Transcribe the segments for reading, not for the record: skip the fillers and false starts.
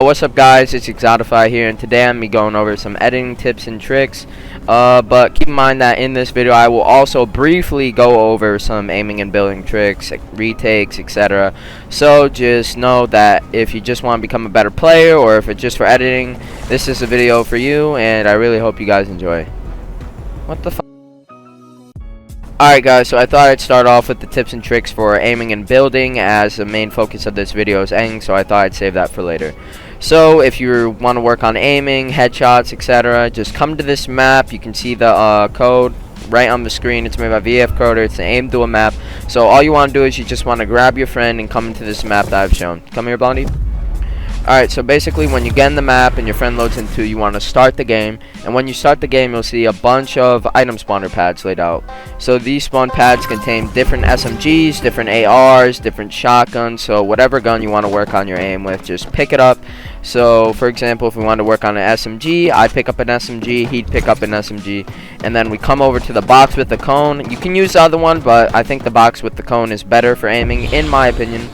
What's up guys, it's Exotify here, and today I'm going over some editing tips and tricks. But keep in mind that in this video I will also briefly go over some aiming and building tricks, retakes, etc. So just know that if you just want to become a better player, or if it's just for editing, this is a video for you, and I really hope you guys enjoy. What the fuck? Alright guys, so I thought I'd start off with the tips and tricks for aiming and building, as the main focus of this video is aiming, so I thought I'd save that for later. So if you want to work on aiming, headshots, etc., just come to this map. You can see the code right on the screen. It's made by VF Coder. It's the aim dual map. So all you want to do is you just want to grab your friend and come into this map that I've shown. Come here, Blondie. Alright, so basically when you get in the map and your friend loads into, you want to start the game, and when you start the game you'll see a bunch of item spawner pads laid out. So these spawn pads contain different SMGs, different ARs, different shotguns, so whatever gun you want to work on your aim with, just pick it up. So for example, if we want to work on an SMG, I pick up an SMG, he'd pick up an SMG, and then we come over to the box with the cone. You can use the other one, but I think the box with the cone is better for aiming, in my opinion.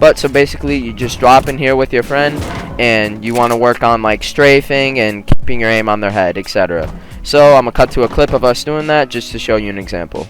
But so basically you just drop in here with your friend and you want to work on like strafing and keeping your aim on their head, etc. So I'm gonna cut to a clip of us doing that just to show you an example.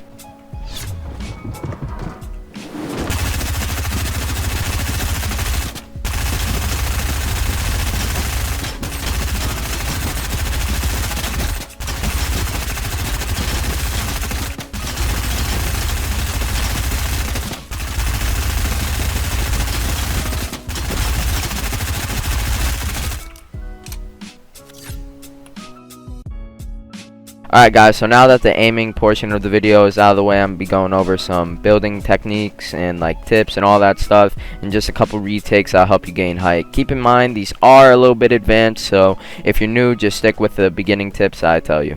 Alright guys, so now that the aiming portion of the video is out of the way, I'm going to be going over some building techniques and like tips and all that stuff, and just a couple retakes that'll help you gain height. Keep in mind these are a little bit advanced, so if you're new, just stick with the beginning tips I tell you.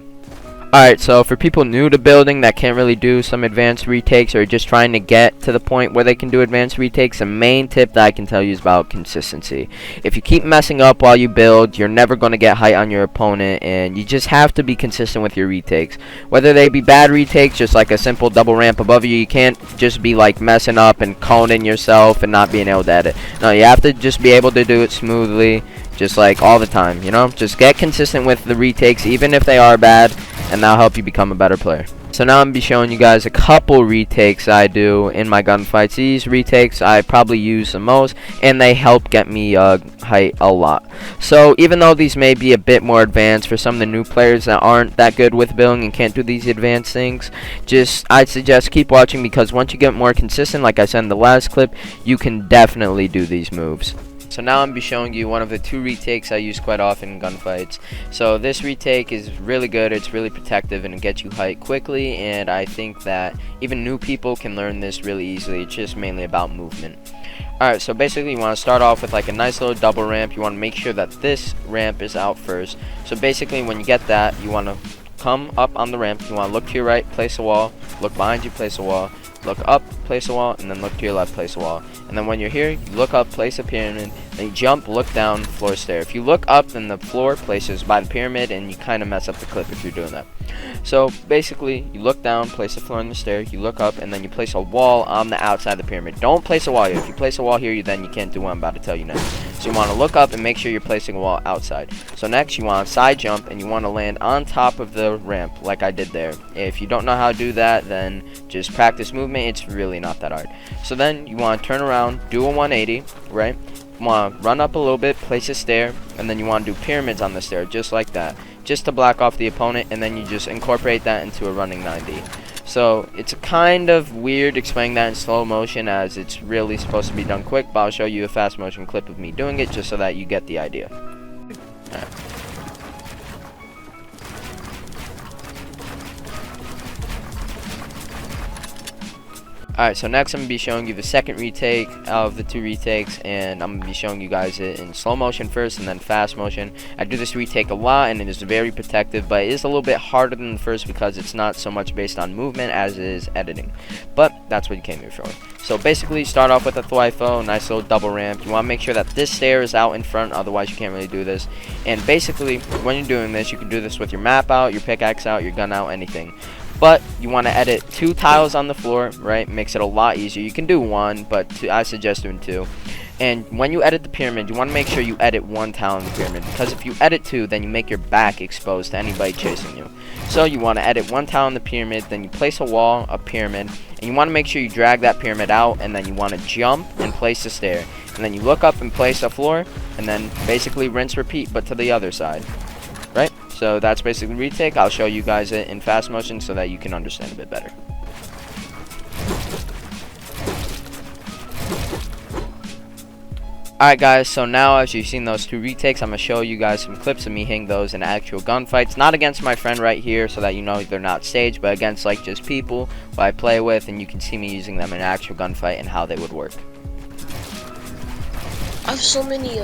Alright, so for people new to building that can't really do some advanced retakes, or just trying to get to the point where they can do advanced retakes, the main tip that I can tell you is about consistency. If you keep messing up while you build, you're never going to get height on your opponent, and you just have to be consistent with your retakes. Whether they be bad retakes, just like a simple double ramp above you, you can't just be like messing up and coning yourself and not being able to edit. No, you have to just be able to do it smoothly, just like all the time, you know? Just get consistent with the retakes, even if they are bad, and that'll help you become a better player. So now I'm going to be showing you guys a couple retakes I do in my gunfights. These retakes I probably use the most, and they help get me height a lot. So even though these may be a bit more advanced for some of the new players that aren't that good with building and can't do these advanced things, I'd suggest keep watching, because once you get more consistent, like I said in the last clip, you can definitely do these moves. So now I'm going to be showing you one of the two retakes I use quite often in gunfights. So this retake is really good, it's really protective, and it gets you height quickly, and I think that even new people can learn this really easily. It's just mainly about movement. Alright, so basically you want to start off with like a nice little double ramp. You want to make sure that this ramp is out first. So basically when you get that, you want to come up on the ramp, you want to look to your right, place a wall, look behind you, place a wall, look up, place a wall, and then look to your left, place a wall. And then when you're here, you look up, place a pyramid, then you jump, look down, floor stair. If you look up, then the floor places by the pyramid, and you kind of mess up the clip if you're doing that. So basically, you look down, place the floor on the stair, you look up, and then you place a wall on the outside of the pyramid. Don't place a wall here. If you place a wall here, then you can't do what I'm about to tell you next. So you want to look up and make sure you're placing a wall outside. So next, you want to side jump, and you want to land on top of the ramp, like I did there. If you don't know how to do that, then just practice movement. It's really not that hard. So then you want to turn around, do a 180, right? You want to run up a little bit, place a stair, and then you want to do pyramids on the stair, just like that, just to block off the opponent, and then you just incorporate that into a running 90. So it's kind of weird explaining that in slow motion, as it's really supposed to be done quick, but I'll show you a fast motion clip of me doing it just so that you get the idea. Alright. Alright, so next I'm going to be showing you the second retake of the two retakes, and I'm going to be showing you guys it in slow motion first and then fast motion. I do this retake a lot, and it is very protective, but it is a little bit harder than the first because it's not so much based on movement as it is editing. But that's what you came here for. So basically, start off with a thwifo, nice little double ramp. You want to make sure that this stair is out in front, otherwise you can't really do this. And basically, when you're doing this, you can do this with your map out, your pickaxe out, your gun out, anything. But you want to edit 2 tiles on the floor, right? Makes it a lot easier. You can do 1, but I suggest doing 2. And when you edit the pyramid, you want to make sure you edit one tile in the pyramid, because if you edit two, then you make your back exposed to anybody chasing you. So you want to edit one tile in the pyramid, then you place a wall, a pyramid, and you want to make sure you drag that pyramid out, and then you want to jump and place a stair. And then you look up and place a floor, and then basically rinse, repeat, but to the other side. Right? So that's basically retake. I'll show you guys it in fast motion so that you can understand a bit better. Alright guys, so now as you've seen those two retakes, I'm going to show you guys some clips of me hitting those in actual gunfights. Not against my friend right here, so that you know they're not staged, but against like just people who I play with, and you can see me using them in an actual gunfight and how they would work. I have so many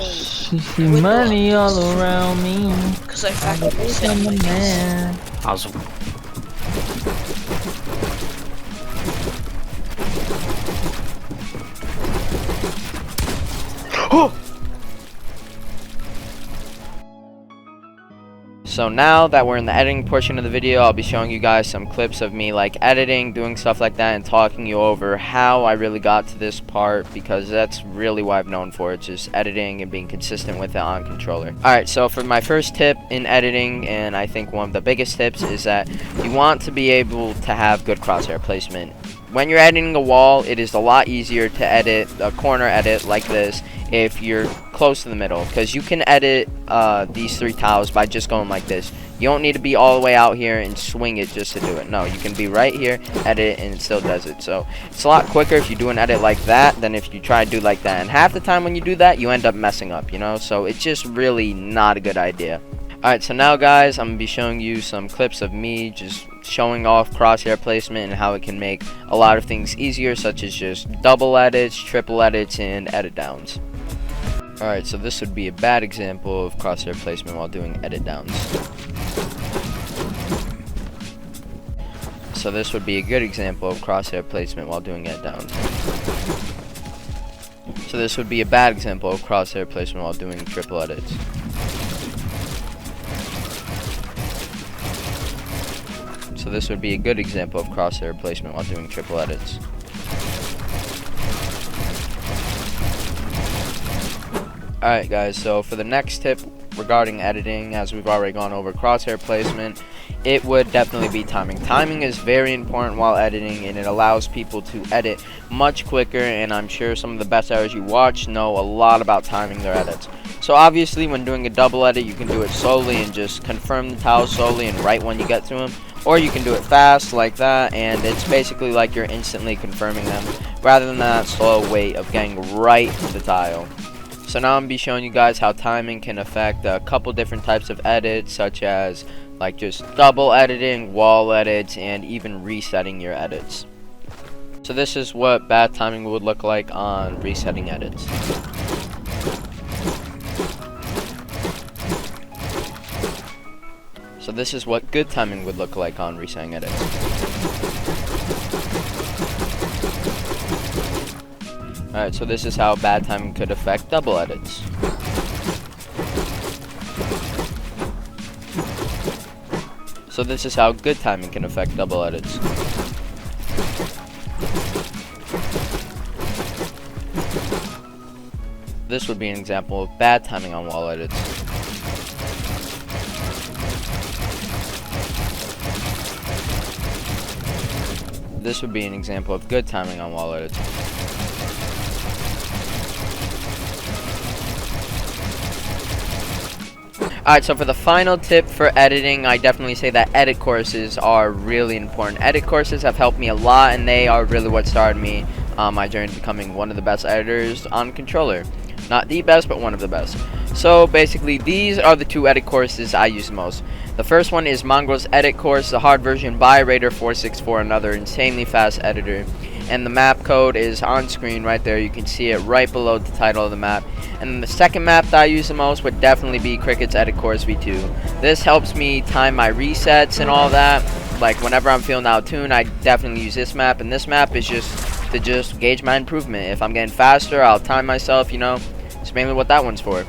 money all around me. Because I fucking man. So now that we're in the editing portion of the video, I'll be showing you guys some clips of me like editing, doing stuff like that, and talking you over how I really got to this part, because that's really what I've known for. It's just editing and being consistent with it on controller. Alright, so for my first tip in editing, and I think one of the biggest tips, is that you want to be able to have good crosshair placement. When you're editing a wall, it is a lot easier to edit a corner edit like this if you're close to the middle, because you can edit these three tiles by just going like this. You don't need to be all the way out here and swing it just to do it. No, you can be right here, edit, and it still does it. So it's a lot quicker if you do an edit like that than if you try to do like that. And half the time when you do that, you end up messing up, you know? So it's just really not a good idea. Alright, so now guys, I'm going to be showing you some clips of me just showing off crosshair placement and how it can make a lot of things easier, such as just double edits, triple edits, and edit downs. Alright, so this would be a bad example of crosshair placement while doing edit downs. So this would be a good example of crosshair placement while doing edit downs. So this would be a bad example of crosshair placement while doing triple edits. So this would be a good example of crosshair placement while doing triple edits. Alright guys, so for the next tip regarding editing, as we've already gone over crosshair placement, it would definitely be timing. Timing is very important while editing, and it allows people to edit much quicker, and I'm sure some of the best editors you watch know a lot about timing their edits. So obviously when doing a double edit, you can do it slowly and just confirm the tiles slowly and right when you get to them. Or you can do it fast like that, and it's basically like you're instantly confirming them, rather than that slow wait of getting right to the tile. So now I'm going to be showing you guys how timing can affect a couple different types of edits, such as like just double editing, wall edits, and even resetting your edits. So this is what bad timing would look like on resetting edits. So this is what good timing would look like on resetting edits. Alright, so this is how bad timing could affect double edits. So this is how good timing can affect double edits. This would be an example of bad timing on wall edits. This would be an example of good timing on wall edits. Alright, so for the final tip for editing, I definitely say that edit courses are really important. Edit courses have helped me a lot, and they are really what started me on my journey to becoming one of the best editors on controller. Not the best, but one of the best. So basically, these are the two edit courses I use the most. The first one is Mongrel's edit course, the hard version by Raider464, another insanely fast editor. And the map code is on screen right there. You can see it right below the title of the map. And the second map that I use the most would definitely be Cricket's Edit Course V2. This helps me time my resets and all that. Like whenever I'm feeling out of tune, I definitely use this map. And this map is just to gauge my improvement. If I'm getting faster, I'll time myself, you know. It's mainly what that one's for.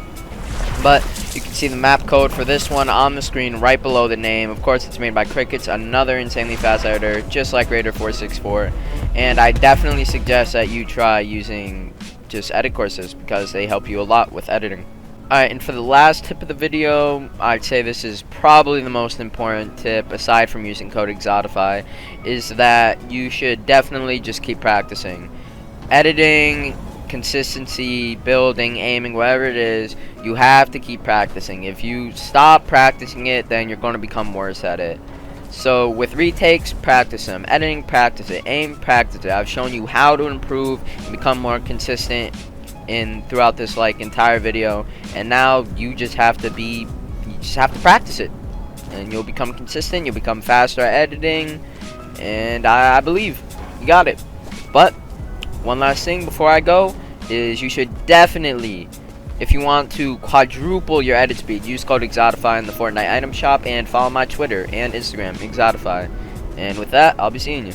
But you can see the map code for this one on the screen right below the name. Of course, it's made by Cricket's, another insanely fast editor, just like Raider464. And I definitely suggest that you try using just edit courses because they help you a lot with editing. Alright, and for the last tip of the video, I'd say this is probably the most important tip aside from using code Exotify, is that you should definitely just keep practicing. Editing, consistency, building, aiming, whatever it is, you have to keep practicing. If you stop practicing it, then you're going to become worse at it. So with retakes, practice them. Editing, practice it. Aim, practice it. I've shown you how to improve and become more consistent throughout this entire video, and now you just have to practice it, and you'll become consistent. You'll become faster at editing, and I believe you got it. But one last thing before I go is you should definitely, if you want to quadruple your edit speed, use code Exotify in the Fortnite item shop and follow my Twitter and Instagram, Exotify. And with that, I'll be seeing you.